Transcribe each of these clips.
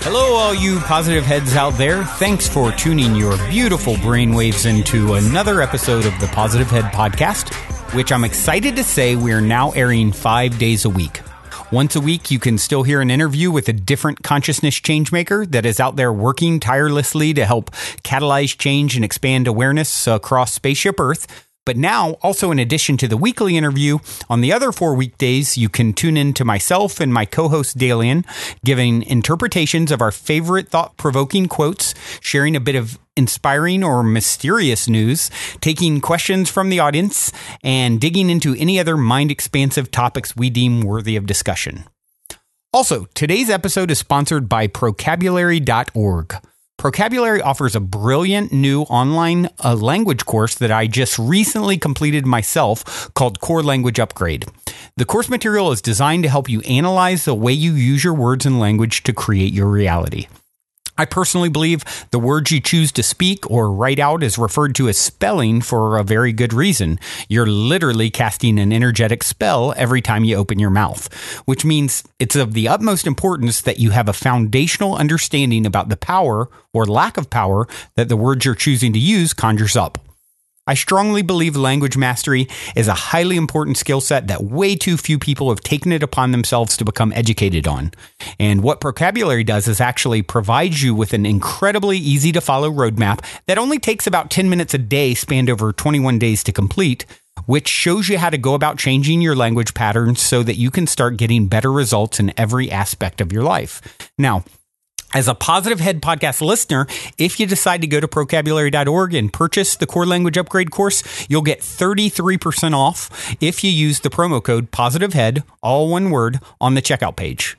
Hello, all you positive heads out there. Thanks for tuning your beautiful brainwaves into another episode of the Positive Head Podcast, which I'm excited to say we are now airing 5 days a week. Once a week, you can still hear an interview with a different consciousness changemaker that is out there working tirelessly to help catalyze change and expand awareness across Spaceship Earth. But now, also in addition to the weekly interview, on the other 4 weekdays, you can tune in to myself and my co-host Dalien, giving interpretations of our favorite thought-provoking quotes, sharing a bit of inspiring or mysterious news, taking questions from the audience, and digging into any other mind-expansive topics we deem worthy of discussion. Also, today's episode is sponsored by Procabulary.org. Procabulary offers a brilliant new online language course that I just recently completed myself called Core Language Upgrade. The course material is designed to help you analyze the way you use your words and language to create your reality. I personally believe the words you choose to speak or write out is referred to as spelling for a very good reason. You're literally casting an energetic spell every time you open your mouth, which means it's of the utmost importance that you have a foundational understanding about the power or lack of power that the words you're choosing to use conjures up. I strongly believe language mastery is a highly important skill set that way too few people have taken it upon themselves to become educated on. And what Procabulary does is actually provides you with an incredibly easy to follow roadmap that only takes about 10 minutes a day spanned over 21 days to complete, which shows you how to go about changing your language patterns so that you can start getting better results in every aspect of your life. Now, as a Positive Head Podcast listener, if you decide to go to Procabulary.org and purchase the Core Language Upgrade course, you'll get 33% off if you use the promo code POSITIVEHEAD, all one word, on the checkout page.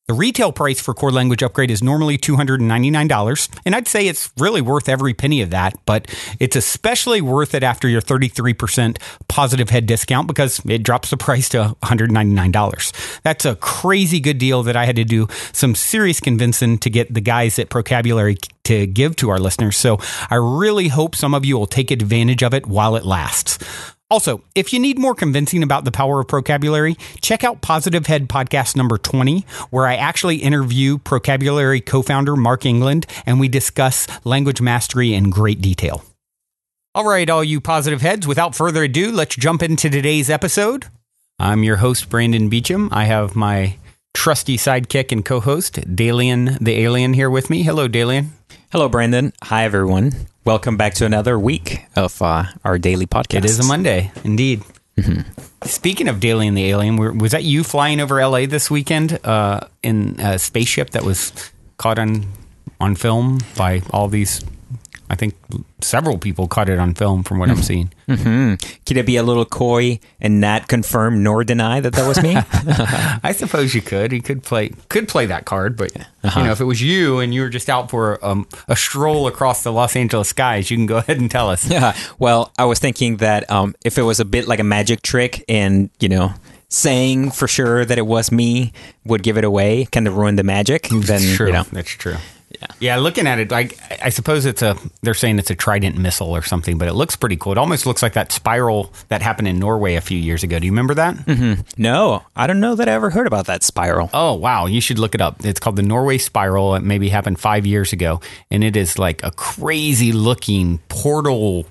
The retail price for Core Language Upgrade is normally $299, and I'd say it's really worth every penny of that, but it's especially worth it after your 33% Positive Head discount because it drops the price to $199. That's a crazy good deal that I had to do some serious convincing to get the guys at Procabulary to give to our listeners, so I really hope some of you will take advantage of it while it lasts. Also, if you need more convincing about the power of Procabulary, check out Positive Head Podcast number 20, where I actually interview Procabulary co-founder Mark England, and we discuss language mastery in great detail. All right, all you positive heads, without further ado, let's jump into today's episode. I'm your host, Brandon Beecham. I have my trusty sidekick and co-host, Dalien the Alien, here with me. Hello, Dalien. Hello, Brandon. Hi, everyone. Welcome back to another week of our daily podcast. It is a Monday, indeed. Mm-hmm. Speaking of Dalien the Alien, was that you flying over LA this weekend in a spaceship that was caught on film by all these? I think several people caught it on film from what I'm seeing. Mm-hmm. Could it be a little coy and not confirm nor deny that was me? I suppose you could. You could play that card, but you know, if it was you and you were just out for a stroll across the Los Angeles skies, you can go ahead and tell us. Yeah. Well, I was thinking that if it was a bit like a magic trick and, you know, saying for sure that it was me would give it away, kind of ruin the magic. Then, true. You know. That's true. Yeah, looking at it, I suppose they're saying it's a Trident missile or something, but it looks pretty cool. It almost looks like that spiral that happened in Norway a few years ago. Do you remember that? Mm-hmm. No, I don't know that I ever heard about that spiral. Oh, wow. You should look it up. It's called the Norway Spiral. It maybe happened 5 years ago, and it is like a crazy looking portal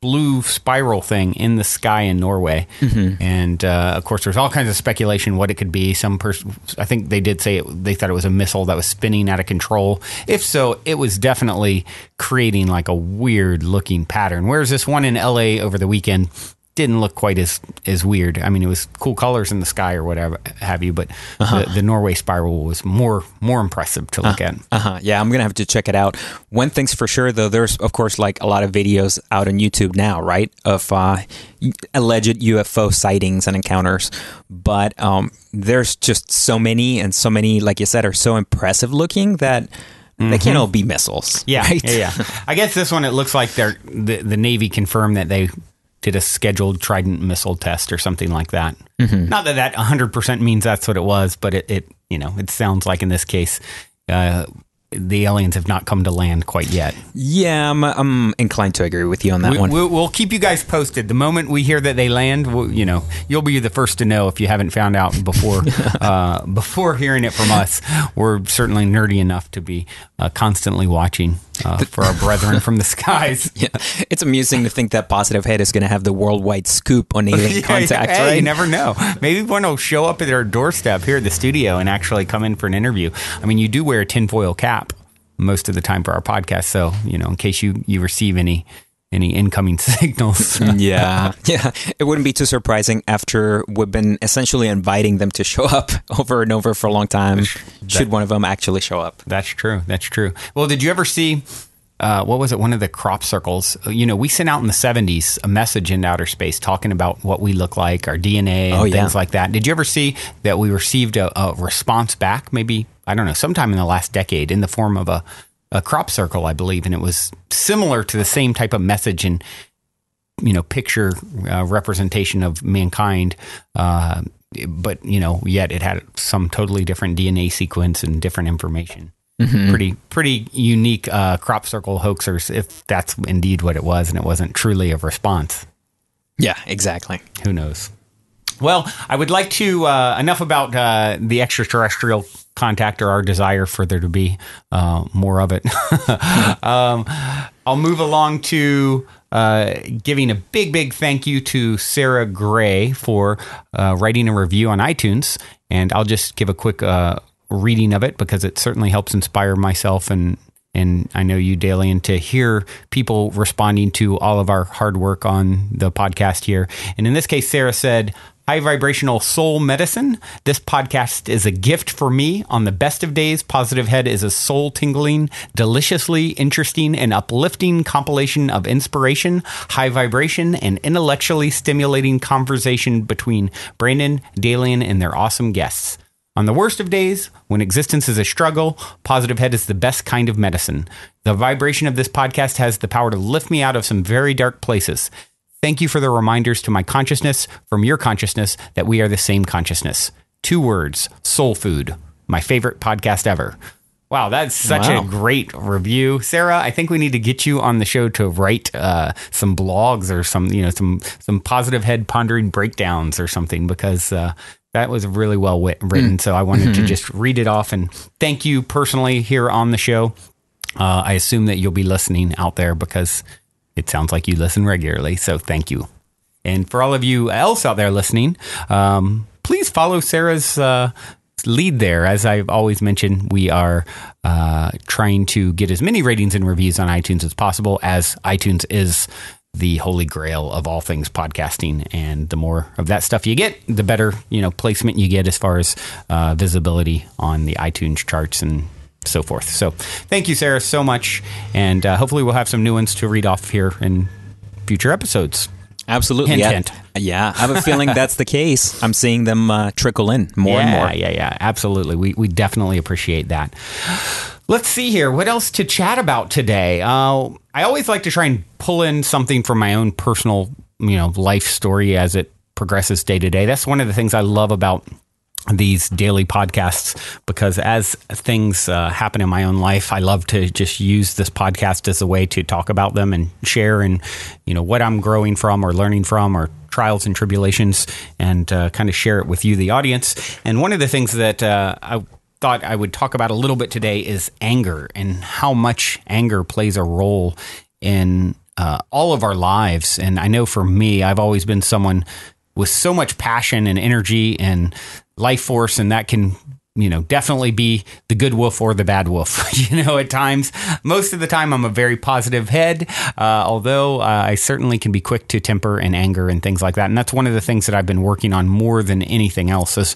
blue spiral thing in the sky in Norway. Mm-hmm. And of course, there's all kinds of speculation what it could be. Some person, I think they did say they thought it was a missile that was spinning out of control. If so, it was definitely creating like a weird looking pattern. Whereas this one in LA over the weekend didn't look quite as weird. I mean, it was cool colors in the sky or whatever have you, but the Norway spiral was more impressive to look at. Yeah, I'm going to have to check it out. One thing's for sure, though, there's, of course, like a lot of videos out on YouTube now, right, of alleged UFO sightings and encounters. But there's just so many, like you said, are so impressive looking that they can't all be missiles. Yeah, right? yeah. I guess this one, it looks like the Navy confirmed that they did a scheduled Trident missile test or something like that. Mm-hmm. Not that 100% means that's what it was, but it sounds like in this case, the aliens have not come to land quite yet. Yeah, I'm inclined to agree with you on that one. We'll keep you guys posted. The moment we hear that they land, you'll be the first to know if you haven't found out before before hearing it from us. We're certainly nerdy enough to be constantly watching for our brethren from the skies. Yeah, it's amusing to think that Positive Head is going to have the worldwide scoop on alien contact, hey, right? You never know. Maybe one will show up at their doorstep here at the studio and actually come in for an interview. I mean, you do wear a tinfoil cap most of the time for our podcast, so in case you receive any incoming signals. Yeah, it wouldn't be too surprising after we've been essentially inviting them to show up over and over for a long time. Should one of them actually show up? That's true. Well, did you ever see what was it? One of the crop circles. We sent out in the 70s a message in outer space talking about what we look like, our DNA, and things like that. Did you ever see that we received a response back? Maybe, I don't know, sometime in the last decade in the form of a crop circle, I believe, and it was similar to the same type of message and picture representation of mankind, but yet it had some totally different DNA sequence and different information. Mm-hmm. Pretty unique crop circle hoaxers, if that's indeed what it was, and it wasn't truly a response. Yeah, exactly. Who knows? Well, I would like to enough about the extraterrestrial contact, or our desire for there to be more of it. I'll move along to giving a big thank you to Sarah Gray for writing a review on iTunes, and I'll just give a quick reading of it because it certainly helps inspire myself and I know you, Dalien, to hear people responding to all of our hard work on the podcast here. And in this case, Sarah said, "High vibrational soul medicine. This podcast is a gift for me. On the best of days, Positive Head is a soul-tingling, deliciously interesting, and uplifting compilation of inspiration, high vibration, and intellectually stimulating conversation between Brandon, Dalien, and their awesome guests. On the worst of days, when existence is a struggle, Positive Head is the best kind of medicine. The vibration of this podcast has the power to lift me out of some very dark places. Thank you for the reminders to my consciousness from your consciousness that we are the same consciousness. 2 words, soul food. My favorite podcast ever." Wow, that's such a great review. Sarah, I think we need to get you on the show to write some blogs or some Positive Head pondering breakdowns or something, because that was really well written. So I wanted to just read it off and thank you personally here on the show. I assume that you'll be listening out there because it sounds like you listen regularly. So thank you. And for all of you else out there listening, please follow Sarah's lead there. As I've always mentioned, we are trying to get as many ratings and reviews on iTunes as possible, as iTunes is the holy grail of all things podcasting. And the more of that stuff you get, the better, placement you get as far as visibility on the iTunes charts and so forth. So thank you, Sarah, so much. And hopefully we'll have some new ones to read off here in future episodes. Absolutely. Hint. Yeah, I have a feeling that's the case. I'm seeing them trickle in more and more. Yeah, absolutely. We definitely appreciate that. Let's see here. What else to chat about today? I always like to try and pull in something from my own personal, life story as it progresses day to day. That's one of the things I love about these daily podcasts, because as things happen in my own life, I love to just use this podcast as a way to talk about them and share and, what I'm growing from or learning from, or trials and tribulations, and kind of share it with you, the audience. And one of the things that I thought I would talk about a little bit today is anger, and how much anger plays a role in all of our lives. And I know for me, I've always been someone with so much passion and energy and life force, and that can, definitely be the good wolf or the bad wolf. At times, most of the time, I'm a very positive head, although I certainly can be quick to temper and anger and things like that. And that's one of the things that I've been working on more than anything else, is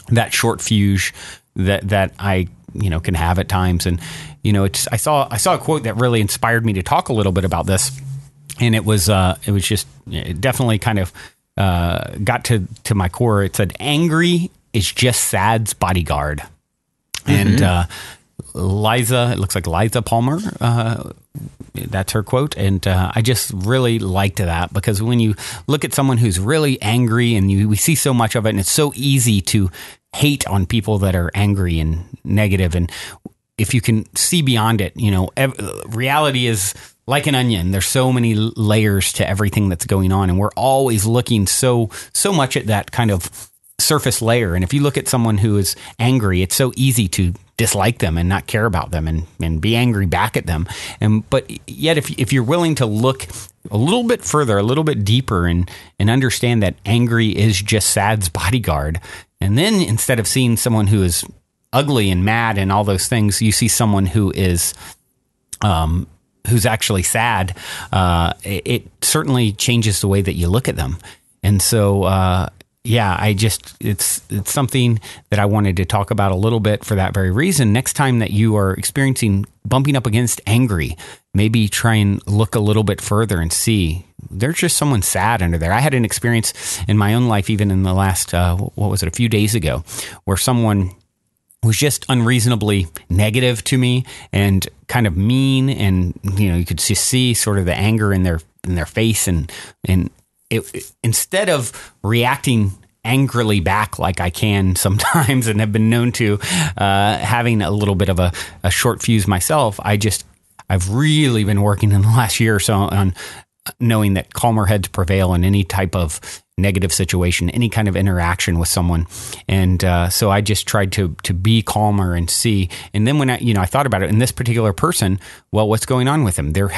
that short fuse that I can have at times. And I saw a quote that really inspired me to talk a little bit about this, and it definitely kind of got to my core. It said, "Angry is just sad's bodyguard." Mm-hmm. And it looks like Liza Palmer, that's her quote. And I just really liked that, because when you look at someone who's really angry, and we see so much of it, and it's so easy to hate on people that are angry and negative. And if you can see beyond it, reality is like an onion. There's so many layers to everything that's going on, and we're always looking so much at that kind of surface layer. And if you look at someone who is angry, it's so easy to dislike them and not care about them and be angry back at them. But yet, if you're willing to look a little bit further, a little bit deeper, and understand that angry is just sad's bodyguard, and then instead of seeing someone who is ugly and mad and all those things, you see someone who is who's actually sad, it certainly changes the way that you look at them. And so, it's something that I wanted to talk about a little bit for that very reason. Next time that you are experiencing bumping up against angry, maybe try and look a little bit further and see there's just someone sad under there. I had an experience in my own life, even in the last, a few days ago, where someone was just unreasonably negative to me and kind of mean, and you could just see sort of the anger in their face, and instead of reacting angrily back like I can sometimes and have been known to, having a little bit of a short fuse myself, I've really been working in the last year or so on knowing that calmer heads prevail in any type of negative situation, any kind of interaction with someone. And so I just tried to be calmer and see. And then when I thought about it, in this particular person, well, what's going on with them? They're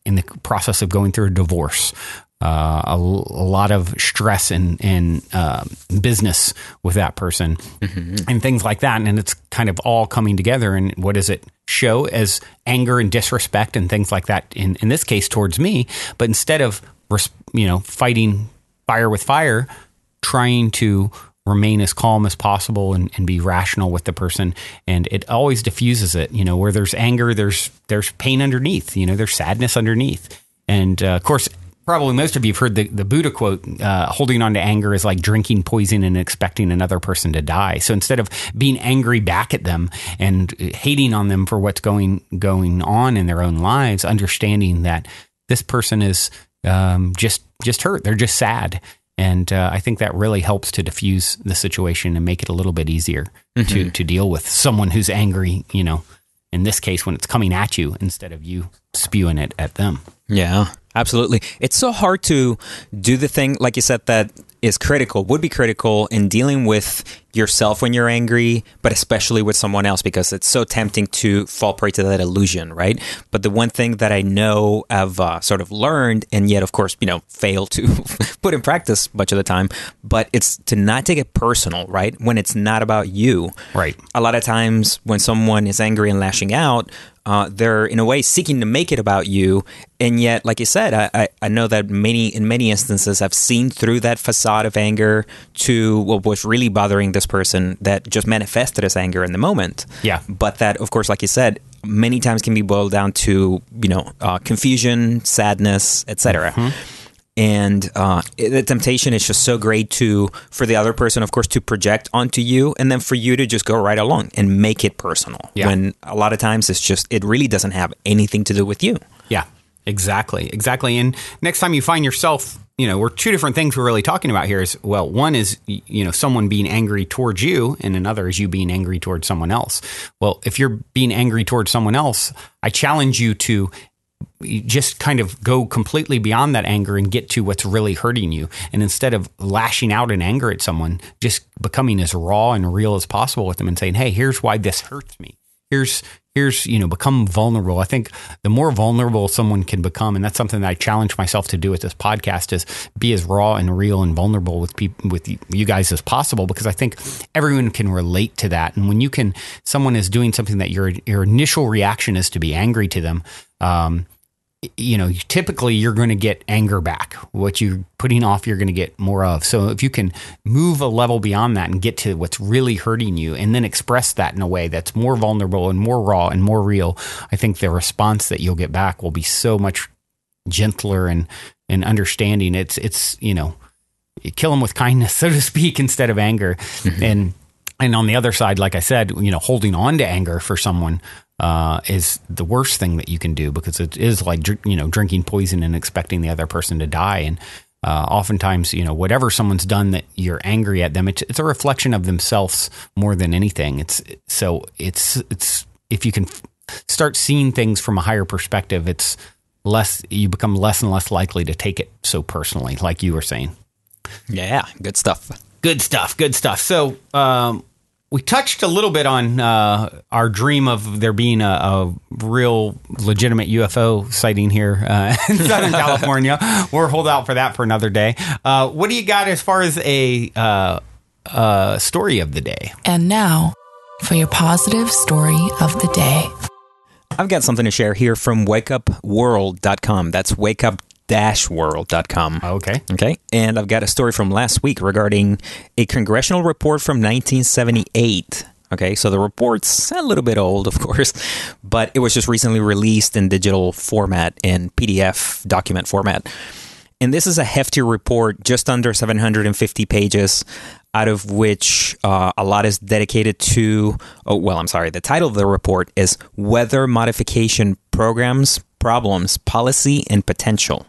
in the process of going through a divorce. A lot of stress and business with that person, and things like that. And it's kind of all coming together. And what does it show as anger and disrespect and things like that in this case towards me? But instead of, fighting fire with fire, trying to remain as calm as possible and be rational with the person. And it always diffuses it, where there's anger, there's pain underneath, there's sadness underneath. And of course, probably most of you have heard the Buddha quote, holding on to anger is like drinking poison and expecting another person to die. So instead of being angry back at them and hating on them for what's going on in their own lives, understanding that this person is just hurt. They're just sad. And I think that really helps to diffuse the situation and make it a little bit easier to deal with someone who's angry, in this case, when it's coming at you instead of you spewing it at them. Yeah, absolutely. It's so hard to do the thing, like you said, that would be critical in dealing with yourself when you're angry, but especially with someone else, because it's so tempting to fall prey to that illusion, right? But the one thing that I know I've sort of learned, and yet, of course, fail to put in practice much of the time, but it's to not take it personal, right? When it's not about you. Right. A lot of times when someone is angry and lashing out, they're in a way seeking to make it about you. And yet, like you said, I know that in many instances, I've seen through that facade of anger to what was really bothering this person that just manifested as anger in the moment. Yeah. But that, of course, like you said, many times can be boiled down to, confusion, sadness, etc. And the temptation is just so great for the other person, of course, to project onto you, and then for you to just go right along and make it personal. Yeah. When a lot of times it really doesn't have anything to do with you. Yeah, exactly. And next time you find yourself, we're two different things we're really talking about here is, well, one is, someone being angry towards you, and another is you being angry towards someone else. Well, if you're being angry towards someone else, I challenge you to just kind of go completely beyond that anger and get to what's really hurting you. And instead of lashing out in anger at someone, just becoming as raw and real as possible with them and saying, hey, here's why this hurts me. Here's become vulnerable. I think the more vulnerable someone can become, and that's something that I challenge myself to do with this podcast, is be as raw and real and vulnerable with people, with you guys as possible, because I think everyone can relate to that. And when someone is doing something that your initial reaction is to be angry to them, typically you're going to get anger back. What you're putting off, you're going to get more of. So if you can move a level beyond that and get to what's really hurting you, and then express that in a way that's more vulnerable and more raw and more real, I think the response that you'll get back will be so much gentler and understanding. It's you kill them with kindness, so to speak, instead of anger. Mm-hmm. And on the other side, like I said, holding on to anger for someone is the worst thing that you can do, because it is like, drinking poison and expecting the other person to die. And oftentimes, whatever someone's done that you're angry at them, it's a reflection of themselves more than anything. It's if you can start seeing things from a higher perspective, you become less and less likely to take it so personally, like you were saying. Yeah, good stuff. Good stuff. So we touched a little bit on our dream of there being a real legitimate UFO sighting here in Southern California. We'll hold out for that for another day. What do you got as far as a story of the day? And now for your positive story of the day. I've got something to share here from wakeupworld.com. That's wakeup-world.com. Okay. And I've got a story from last week regarding a congressional report from 1978. Okay, so the report's a little bit old, of course, but it was just recently released in digital format, in PDF document format. And this is a heftier report, just under 750 pages, out of which a lot is dedicated to, the title of the report is Weather Modification Programs, Problems, Policy, and Potential.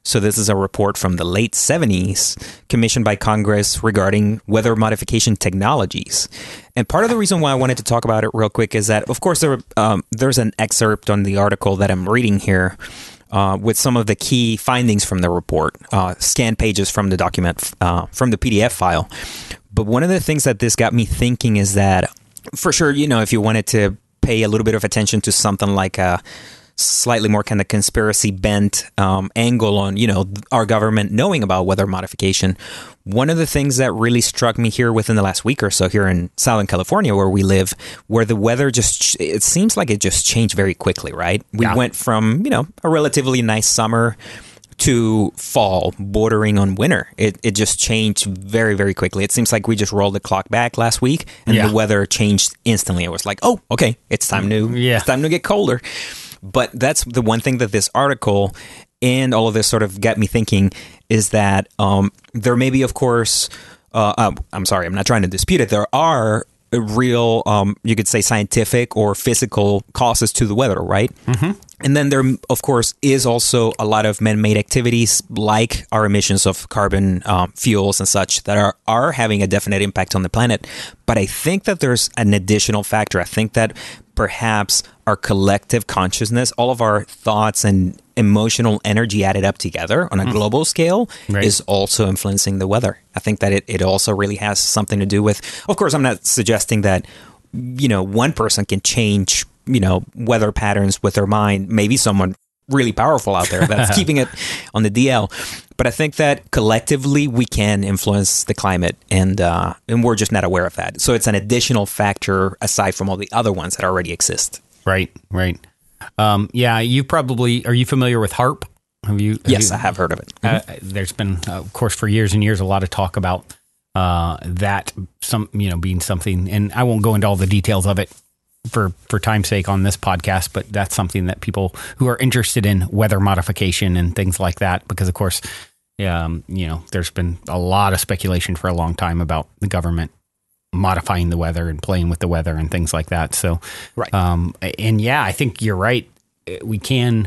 So this is a report from the late 70s commissioned by Congress regarding weather modification technologies. And part of the reason why I wanted to talk about it real quick is that, of course, there's an excerpt on the article that I'm reading here with some of the key findings from the report, scanned pages from the document, from the PDF file. But one of the things that this got me thinking is that, for sure, if you wanted to pay a little bit of attention to something like a slightly more kind of conspiracy bent angle on, our government knowing about weather modification, one of the things that really struck me here within the last week or so here in Southern California, where we live, where the weather it seems like it just changed very quickly, right? We went from, a relatively nice summer to fall bordering on winter. It just changed very, very quickly. It seems like we just rolled the clock back last week and the weather changed instantly. It was like, oh, okay, it's time to get colder. But that's the one thing that this article and all of this sort of got me thinking is that there may be, of course, I'm sorry, I'm not trying to dispute it. There are real, you could say, scientific or physical causes to the weather, right? Mm-hmm. And then there, of course, is also a lot of man-made activities like our emissions of carbon fuels and such that are having a definite impact on the planet. But I think that there's an additional factor. I think that perhaps our collective consciousness, all of our thoughts and emotional energy added up together on a global scale is also influencing the weather. I think that it also really has something to do with, of course, I'm not suggesting that, one person can change, weather patterns with their mind. Maybe someone really powerful out there that's keeping it on the DL. But I think that collectively we can influence the climate, and we're just not aware of that. So it's an additional factor aside from all the other ones that already exist. Right. Are you familiar with HAARP? Yes, I have heard of it. There's been, of course, for years and years, a lot of talk about that being something, and I won't go into all the details of it for time's sake on this podcast, but that's something that people who are interested in weather modification and things like that, because of course, there's been a lot of speculation for a long time about the government modifying the weather and playing with the weather and things like that. So, I think you're right. We can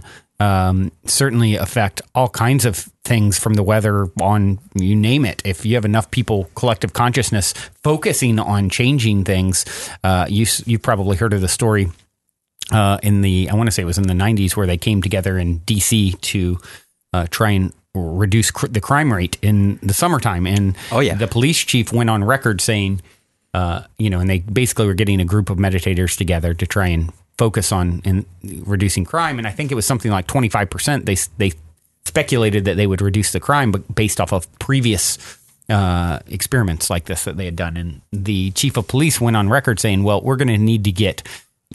certainly affect all kinds of things from the weather on, you name it. If you have enough people, collective consciousness, focusing on changing things, you've probably heard of the story I want to say it was in the 90s, where they came together in D.C. to try and reduce the crime rate in the summertime. And the police chief went on record saying, and they basically were getting a group of meditators together to try and focus on reducing crime. And I think it was something like 25%. They speculated that they would reduce the crime, but based off of previous experiments like this that they had done. And the chief of police went on record saying, well, we're going to need to get,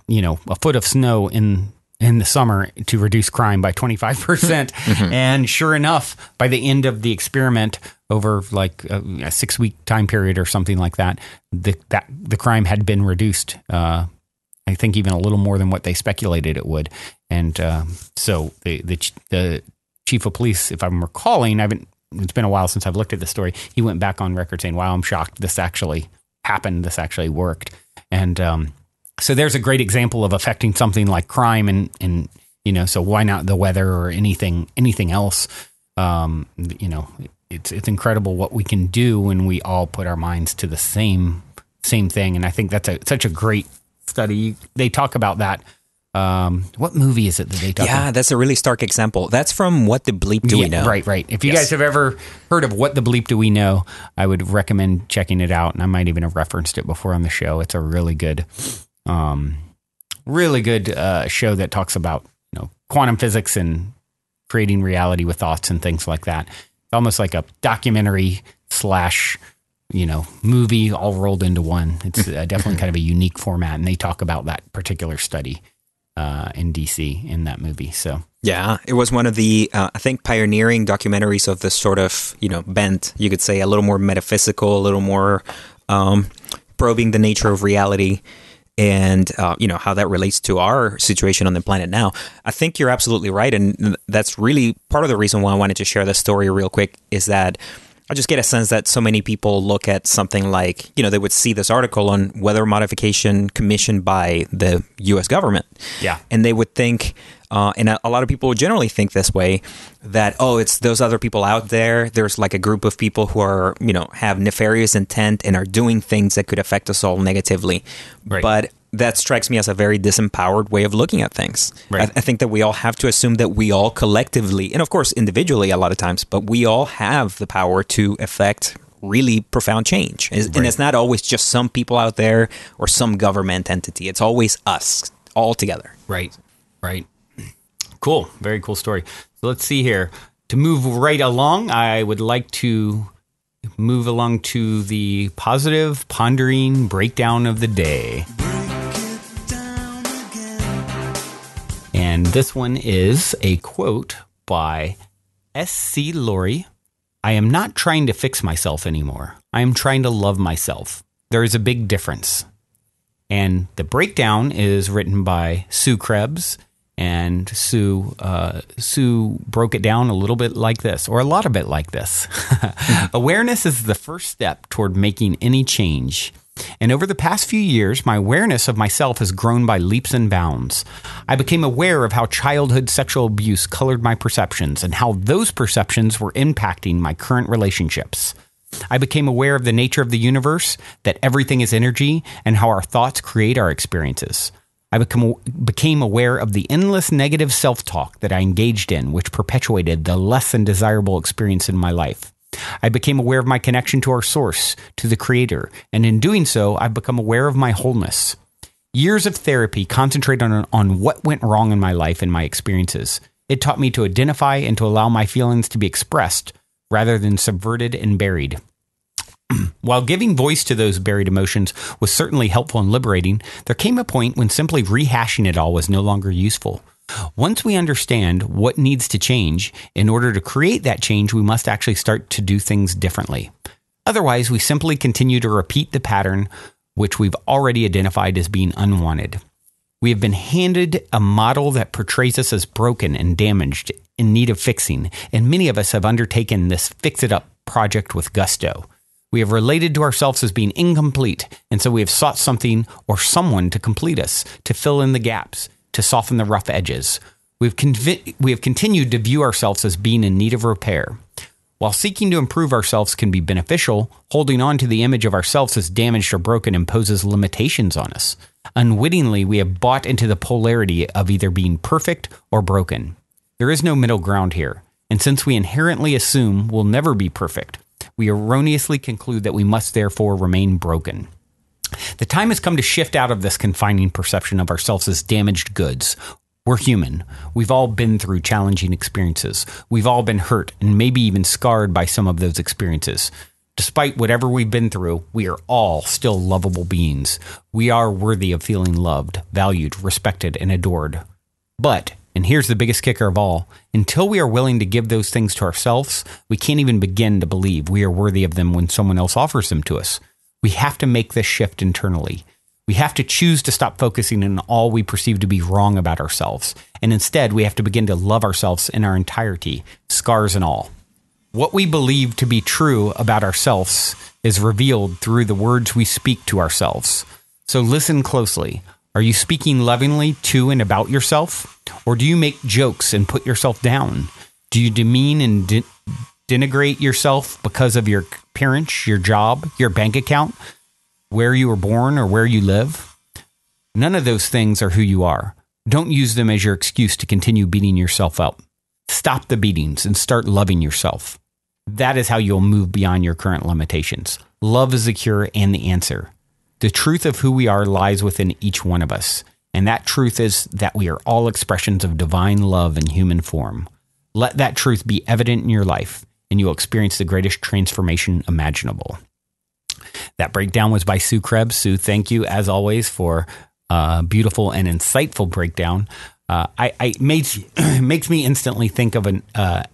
a foot of snow in the summer to reduce crime by 25%. Mm-hmm. And sure enough, by the end of the experiment, over like a 6-week time period or something like that, the crime had been reduced. I think even a little more than what they speculated it would. And so the chief of police, if I'm recalling, it's been a while since I've looked at the story. He went back on record saying, wow, I'm shocked this actually happened. This actually worked. And so there's a great example of affecting something like crime and so why not the weather or anything else? It's incredible what we can do when we all put our minds to the same thing. And I think that's such a great study. They talk about that. What movie is it that they talk about? Yeah, that's a really stark example. That's from What the Bleep Do We Know? Right. If you guys have ever heard of What the Bleep Do We Know, I would recommend checking it out. And I might even have referenced it before on the show. It's a really good show that talks about quantum physics and creating reality with thoughts and things like that. It's almost like a documentary / movie all rolled into one. It's definitely kind of a unique format, and they talk about that particular study in DC in that movie. So yeah, it was one of the I think pioneering documentaries of this sort of bent, you could say, a little more metaphysical, a little more probing the nature of reality. And, how that relates to our situation on the planet now. I think you're absolutely right. And that's really part of the reason why I wanted to share this story real quick is that I just get a sense that so many people look at something like, they would see this article on weather modification commissioned by the U.S. government. Yeah. And they would think, and a lot of people generally think this way, that, it's those other people out there. There's like a group of people who are, have nefarious intent and are doing things that could affect us all negatively. Right. But that strikes me as a very disempowered way of looking at things. Right. I think that we all have to assume that we all collectively, and of course individually a lot of times, but we all have the power to affect really profound change. And it's not always just some people out there or some government entity. It's always us all together. Right. Cool. Very cool story. So let's see here. To move right along, I would like to move along to the positive pondering breakdown of the day. And this one is a quote by S.C. Laurie. I am not trying to fix myself anymore. I am trying to love myself. There is a big difference. And the breakdown is written by Sue Krebs. And Sue broke it down a little bit like this, or a lot of it like this. Awareness is the first step toward making any change. And over the past few years, my awareness of myself has grown by leaps and bounds. I became aware of how childhood sexual abuse colored my perceptions and how those perceptions were impacting my current relationships. I became aware of the nature of the universe, that everything is energy, and how our thoughts create our experiences. I became aware of the endless negative self-talk that I engaged in, which perpetuated the less than desirable experience in my life. I became aware of my connection to our source, to the Creator, and in doing so, I've become aware of my wholeness. Years of therapy concentrated on what went wrong in my life and my experiences. It taught me to identify and to allow my feelings to be expressed rather than subverted and buried. While giving voice to those buried emotions was certainly helpful and liberating, there came a point when simply rehashing it all was no longer useful. Once we understand what needs to change, in order to create that change, we must actually start to do things differently. Otherwise, we simply continue to repeat the pattern which we've already identified as being unwanted. We have been handed a model that portrays us as broken and damaged, in need of fixing, and many of us have undertaken this fix-it-up project with gusto. We have related to ourselves as being incomplete, and so we have sought something or someone to complete us, to fill in the gaps, to soften the rough edges. We have continued to view ourselves as being in need of repair. While seeking to improve ourselves can be beneficial, holding on to the image of ourselves as damaged or broken imposes limitations on us. Unwittingly, we have bought into the polarity of either being perfect or broken. There is no middle ground here, and since we inherently assume we'll never be perfect, we erroneously conclude that we must therefore remain broken. The time has come to shift out of this confining perception of ourselves as damaged goods. We're human. We've all been through challenging experiences. We've all been hurt and maybe even scarred by some of those experiences. Despite whatever we've been through, we are all still lovable beings. We are worthy of feeling loved, valued, respected, and adored. But, and here's the biggest kicker of all, until we are willing to give those things to ourselves, we can't even begin to believe we are worthy of them when someone else offers them to us. We have to make this shift internally. We have to choose to stop focusing on all we perceive to be wrong about ourselves, and instead we have to begin to love ourselves in our entirety, scars and all. What we believe to be true about ourselves is revealed through the words we speak to ourselves. So listen closely. Are you speaking lovingly to and about yourself? Or do you make jokes and put yourself down? Do you demean and denigrate yourself because of your appearance, your job, your bank account, where you were born, or where you live? None of those things are who you are. Don't use them as your excuse to continue beating yourself up. Stop the beatings and start loving yourself. That is how you'll move beyond your current limitations. Love is the cure and the answer. The truth of who we are lies within each one of us. And that truth is that we are all expressions of divine love in human form. Let that truth be evident in your life, and you will experience the greatest transformation imaginable. That breakdown was by Sue Krebs. Sue, thank you, as always, for a beautiful and insightful breakdown. Makes me instantly think of an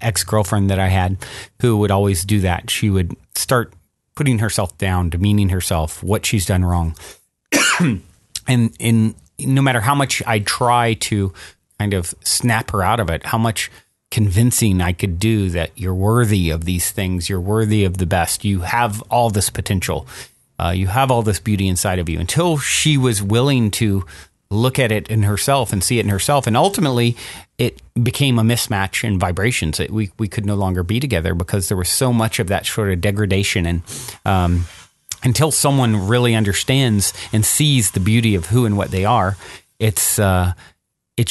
ex-girlfriend that I had who would always do that. She would start putting herself down, demeaning herself, what she's done wrong. and no matter how much I try to kind of snap her out of it, how much convincing I could do that you're worthy of these things, you're worthy of the best, you have all this potential, you have all this beauty inside of you, until she was willing to look at it in herself and see it in herself. And ultimately, it became a mismatch in vibrations. We could no longer be together because there was so much of that sort of degradation. And until someone really understands and sees the beauty of who and what they are, it's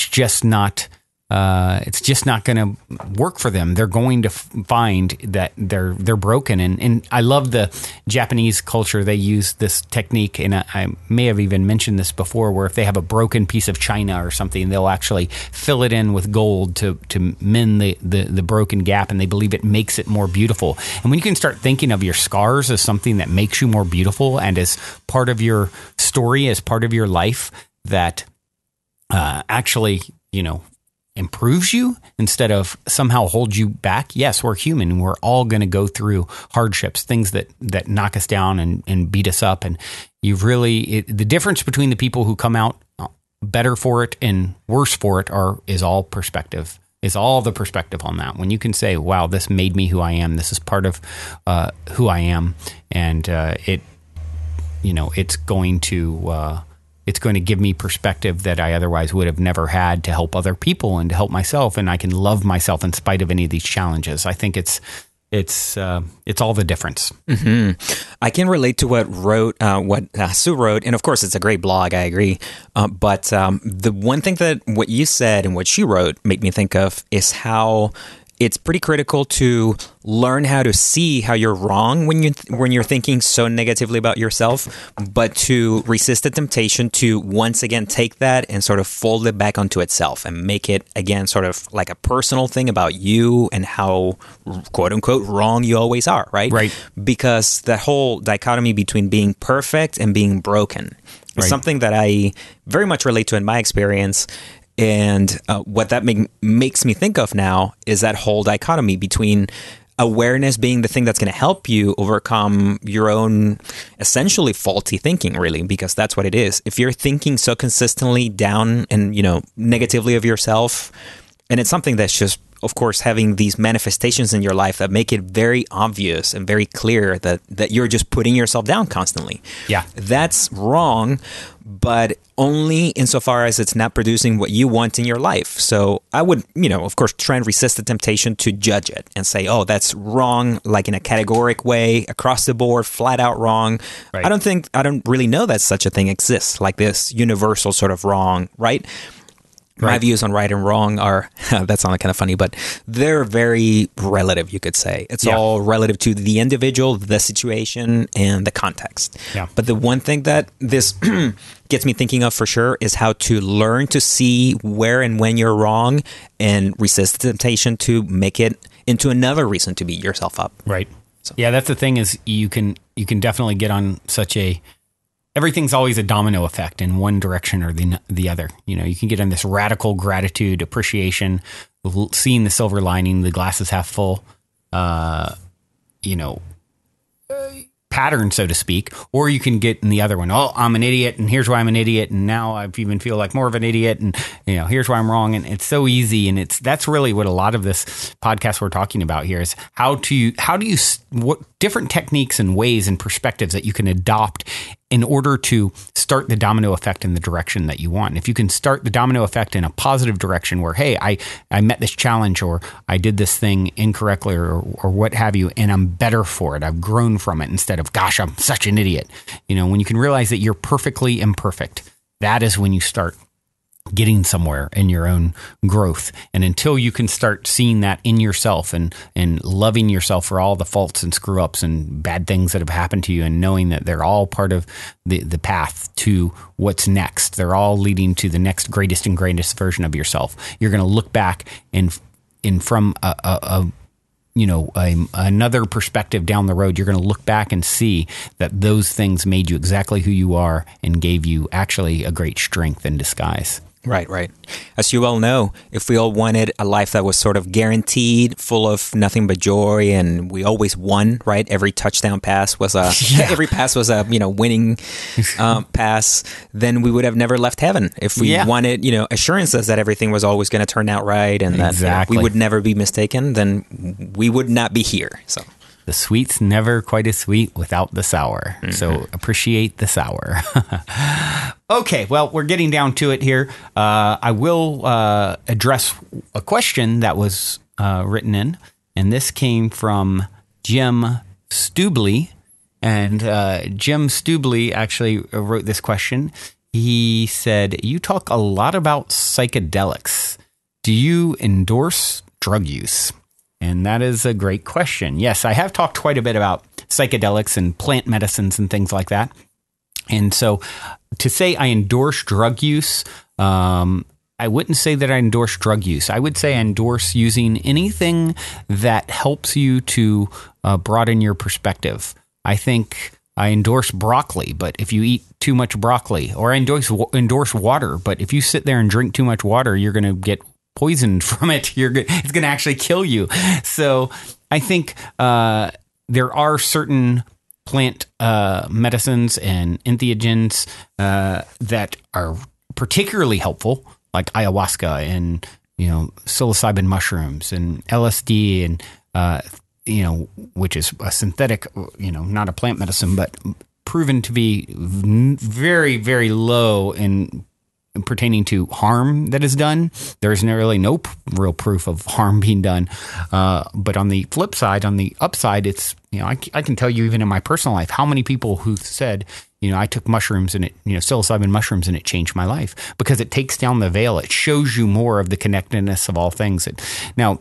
just not going to work for them. They're going to find that they're broken. And I love the Japanese culture. They use this technique, and I may have even mentioned this before, where if they have a broken piece of china or something, they'll actually fill it in with gold to mend the broken gap, and they believe it makes it more beautiful. And when you can start thinking of your scars as something that makes you more beautiful and as part of your story, as part of your life, that actually, improves you instead of somehow holds you back. Yes, we're human. We're all going to go through hardships, things that knock us down and beat us up. And the difference between the people who come out better for it and worse for it is all perspective. Is all the perspective on that. When you can say, wow, this made me who I am. This is part of who I am. And it's going to give me perspective that I otherwise would have never had to help other people and to help myself. And I can love myself in spite of any of these challenges. I think it's all the difference. Mm-hmm. I can relate to what Sue wrote. And of course, it's a great blog. I agree. But the one thing that what you said and what she wrote made me think of is how it's pretty critical to learn how to see how you're wrong when you're thinking so negatively about yourself, but to resist the temptation to once again take that and sort of fold it back onto itself and make it again sort of like a personal thing about you and how quote unquote wrong you always are, right? Right. Because that whole dichotomy between being perfect and being broken is something that I very much relate to in my experience. And what that makes me think of now is that whole dichotomy between awareness being the thing that's going to help you overcome your own essentially faulty thinking, really, because that's what it is. If you're thinking so consistently down and, negatively of yourself, and it's something that's just, of course, having these manifestations in your life that make it very obvious and very clear that you're just putting yourself down constantly. Yeah. That's wrong, but only insofar as it's not producing what you want in your life. So I would, of course, try and resist the temptation to judge it and say, oh, that's wrong, like in a categoric way, across the board, flat out wrong. Right. I don't really know that such a thing exists, like this universal sort of wrong, right? My views on right and wrong are, that sounded kind of funny, but they're very relative, you could say. It's all relative to the individual, the situation, and the context. Yeah. But the one thing that this gets me thinking of for sure is how to learn to see where and when you're wrong and resist the temptation to make it into another reason to beat yourself up. Right. So. Yeah, that's the thing is you can definitely get on such a... Everything's always a domino effect in one direction or the other. You can get in this radical gratitude, appreciation, seeing the silver lining, the glass is half full, pattern, so to speak, or you can get in the other one. Oh, I'm an idiot, and here's why I'm an idiot, and now I even feel like more of an idiot, and here's why I'm wrong. And it's so easy, and that's really what a lot of this podcast we're talking about here is what different techniques and ways and perspectives that you can adopt in order to start the domino effect in the direction that you want. And if you can start the domino effect in a positive direction where, hey, I met this challenge or I did this thing incorrectly or what have you, and I'm better for it. I've grown from it instead of, gosh, I'm such an idiot. When you can realize that you're perfectly imperfect, that is when you start getting somewhere in your own growth. And until you can start seeing that in yourself and loving yourself for all the faults and screw ups and bad things that have happened to you, and knowing that they're all part of the path to what's next, they're all leading to the next greatest and greatest version of yourself. You're going to look back and from another perspective down the road, you're going to look back and see that those things made you exactly who you are and gave you actually a great strength in disguise. Right. As you all know, if we all wanted a life that was sort of guaranteed, full of nothing but joy, and we always won, right? Every touchdown pass was every pass was a winning pass. Then we would have never left heaven. If we wanted, assurances that everything was always going to turn out right, and that we would never be mistaken, then we would not be here. So. The sweet's never quite as sweet without the sour. Mm-hmm. So appreciate the sour. Okay, well, we're getting down to it here. I will address a question that was written in, and this came from Jim Stubley. And Jim Stubley actually wrote this question. He said, "You talk a lot about psychedelics. Do you endorse drug use?" And that is a great question. Yes, I have talked quite a bit about psychedelics and plant medicines and things like that. And so to say I endorse drug use, I wouldn't say that I endorse drug use. I would say I endorse using anything that helps you to broaden your perspective. I think I endorse broccoli, but if you eat too much broccoli, or I endorse water, but if you sit there and drink too much water, you're going to get poisoned from it. It's going to actually kill you. So I think there are certain plant medicines and entheogens that are particularly helpful, like ayahuasca and psilocybin mushrooms and LSD and which is a synthetic, not a plant medicine, but proven to be very, very low in pertaining to harm that is done. There's really no real proof of harm being done. But on the flip side, on the upside, it's, I can tell you even in my personal life, how many people who said, I took mushrooms and it, psilocybin mushrooms and it changed my life, because it takes down the veil. It shows you more of the connectedness of all things. Now,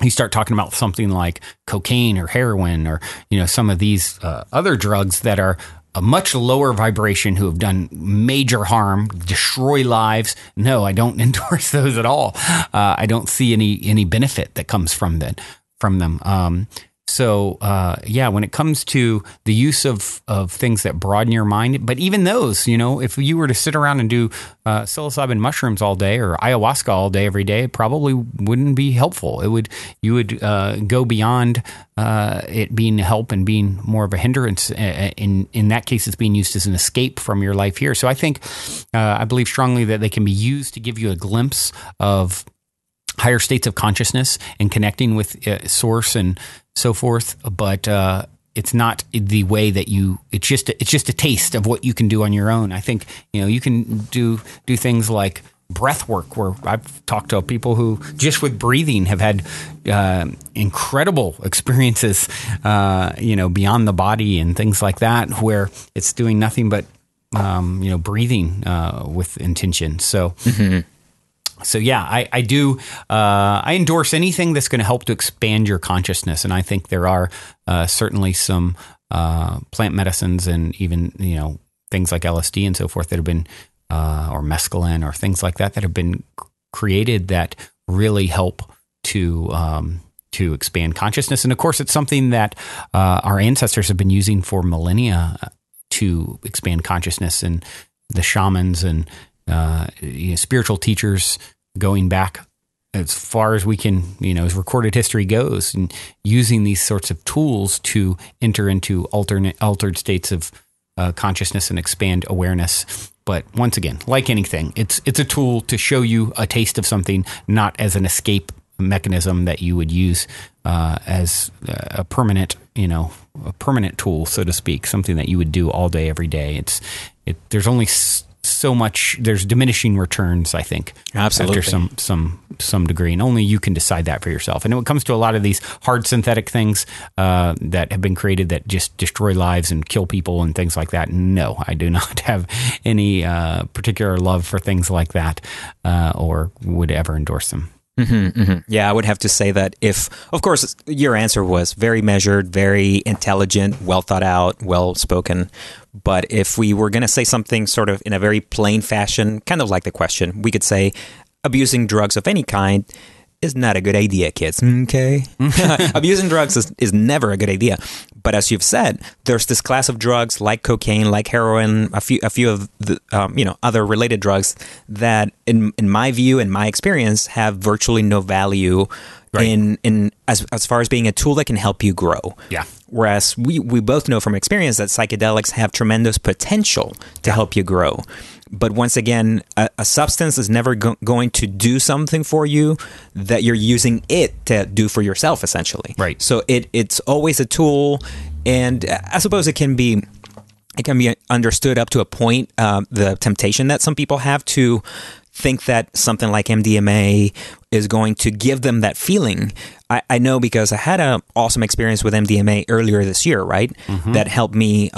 you start talking about something like cocaine or heroin or, some of these other drugs that are a much lower vibration, who have done major harm, destroy lives. No, I don't endorse those at all. I don't see any benefit that comes from them. So when it comes to the use of things that broaden your mind, but even those, if you were to sit around and do psilocybin mushrooms all day or ayahuasca all day, every day, it probably wouldn't be helpful. You would go beyond it being help and being more of a hindrance. In that case, it's being used as an escape from your life here. So I believe strongly that they can be used to give you a glimpse of higher states of consciousness and connecting with source and so forth, but it's not the way that it's just a taste of what you can do on your own. I think you can do things like breath work, where I've talked to people who just with breathing have had incredible experiences beyond the body and things like that, where it's doing nothing but breathing with intention. So mm-hmm. So yeah, I do. I endorse anything that's going to help to expand your consciousness, and I think there are certainly some plant medicines and even things like LSD and so forth that have been, or mescaline or things like that have been created that really help to expand consciousness. And of course, it's something that our ancestors have been using for millennia to expand consciousness, and the shamans and spiritual teachers going back as far as we can, as recorded history goes, and using these sorts of tools to enter into altered states of consciousness and expand awareness. But once again, like anything, it's a tool to show you a taste of something, not as an escape mechanism that you would use as a permanent tool, so to speak, something that you would do all day, every day. There's only so much, there's diminishing returns, I think. Absolutely. After some degree, and only you can decide that for yourself. And when it comes to a lot of these hard synthetic things that have been created that just destroy lives and kill people and things like that, no, I do not have any particular love for things like that or would ever endorse them. Yeah, I would have to say that if, of course, your answer was very measured, very intelligent, well thought out, well spoken. But if we were going to say something sort of in a very plain fashion, kind of like the question, we could say abusing drugs of any kind is not a good idea, kids. Okay. Abusing drugs is never a good idea. But as you've said, there's this class of drugs like cocaine, like heroin, a few of the other related drugs that, in my view, in my experience, have virtually no value in as far as being a tool that can help you grow. Yeah. Whereas we both know from experience that psychedelics have tremendous potential to help you grow. But once again, a substance is never going to do something for you that you're using it to do for yourself, essentially. Right. So it's always a tool, and I suppose it can be understood up to a point. The temptation that some people have to think that something like MDMA is going to give them that feeling. I know because I had an awesome experience with MDMA earlier this year, right? That helped me,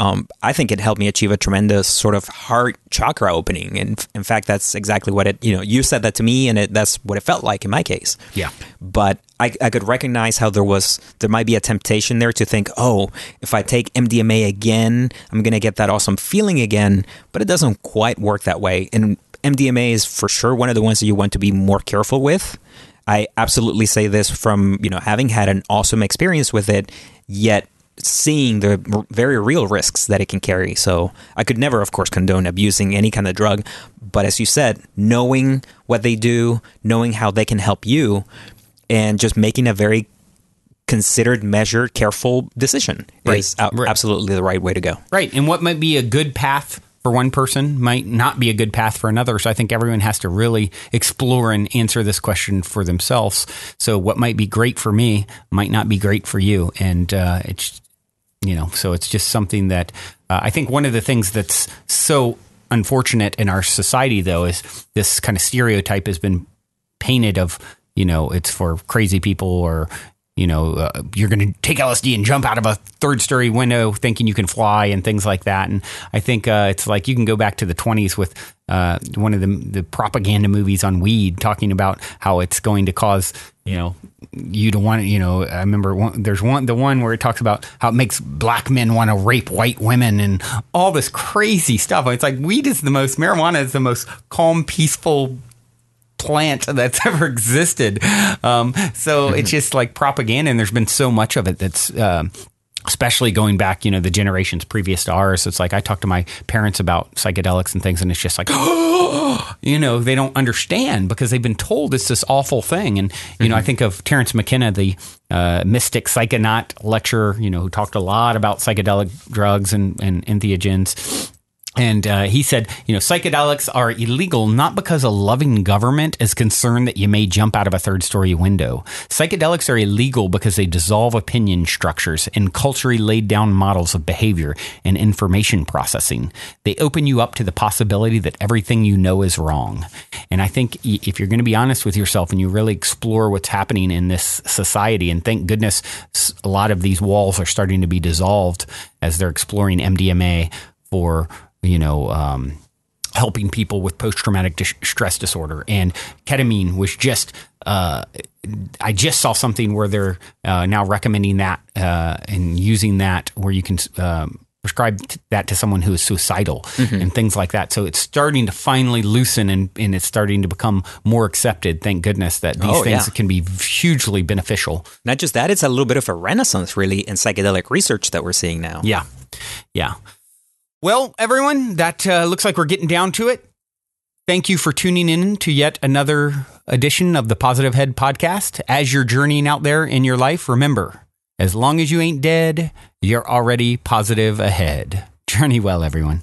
I think it helped me achieve a tremendous sort of heart chakra opening. And in fact, that's exactly what you said that to me, and that's what it felt like in my case. Yeah. But I could recognize how there might be a temptation there to think, oh, if I take MDMA again, I'm going to get that awesome feeling again. But it doesn't quite work that way. And MDMA is for sure one of the ones that you want to be more careful with. I absolutely say this from, having had an awesome experience with it, yet seeing the very real risks that it can carry. So I could never, of course, condone abusing any kind of drug. But as you said, knowing what they do, knowing how they can help you, and just making a very considered, measured, careful decision is absolutely the right way to go. Right. And what might be a good path for one person might not be a good path for another. So I think everyone has to really explore and answer this question for themselves. So what might be great for me might not be great for you. And so it's just something that I think one of the things that's so unfortunate in our society, though, is this kind of stereotype has been painted of, it's for crazy people, or you're going to take LSD and jump out of a third-story window thinking you can fly and things like that. And I think it's like you can go back to the 20s with one of the propaganda movies on weed, talking about how it's going to cause, you to want to, I remember there's the one where it talks about how it makes black men want to rape white women and all this crazy stuff. It's like marijuana is the most calm, peaceful plant that's ever existed. So it's just like propaganda, and there's been so much of it that's especially going back, the generations previous to ours. It's like I talk to my parents about psychedelics and things, and it's just like, they don't understand because they've been told it's this awful thing. And, I think of Terence McKenna, the mystic psychonaut lecturer, who talked a lot about psychedelic drugs and entheogens. And he said, psychedelics are illegal not because a loving government is concerned that you may jump out of a third-story window. Psychedelics are illegal because they dissolve opinion structures and culturally laid down models of behavior and information processing. They open you up to the possibility that everything you know is wrong. And I think if you're going to be honest with yourself and you really explore what's happening in this society, and thank goodness a lot of these walls are starting to be dissolved as they're exploring MDMA for helping people with post-traumatic stress disorder. And ketamine was just, I just saw something where they're now recommending that and using that where you can prescribe that to someone who is suicidal and things like that. So it's starting to finally loosen and it's starting to become more accepted. Thank goodness that these things can be hugely beneficial. Not just that, it's a little bit of a renaissance really in psychedelic research that we're seeing now. Yeah. Yeah. Well, everyone, that looks like we're getting down to it. Thank you for tuning in to yet another edition of the Positive Head podcast. As you're journeying out there in your life, remember, as long as you ain't dead, you're already positive ahead. Journey well, everyone.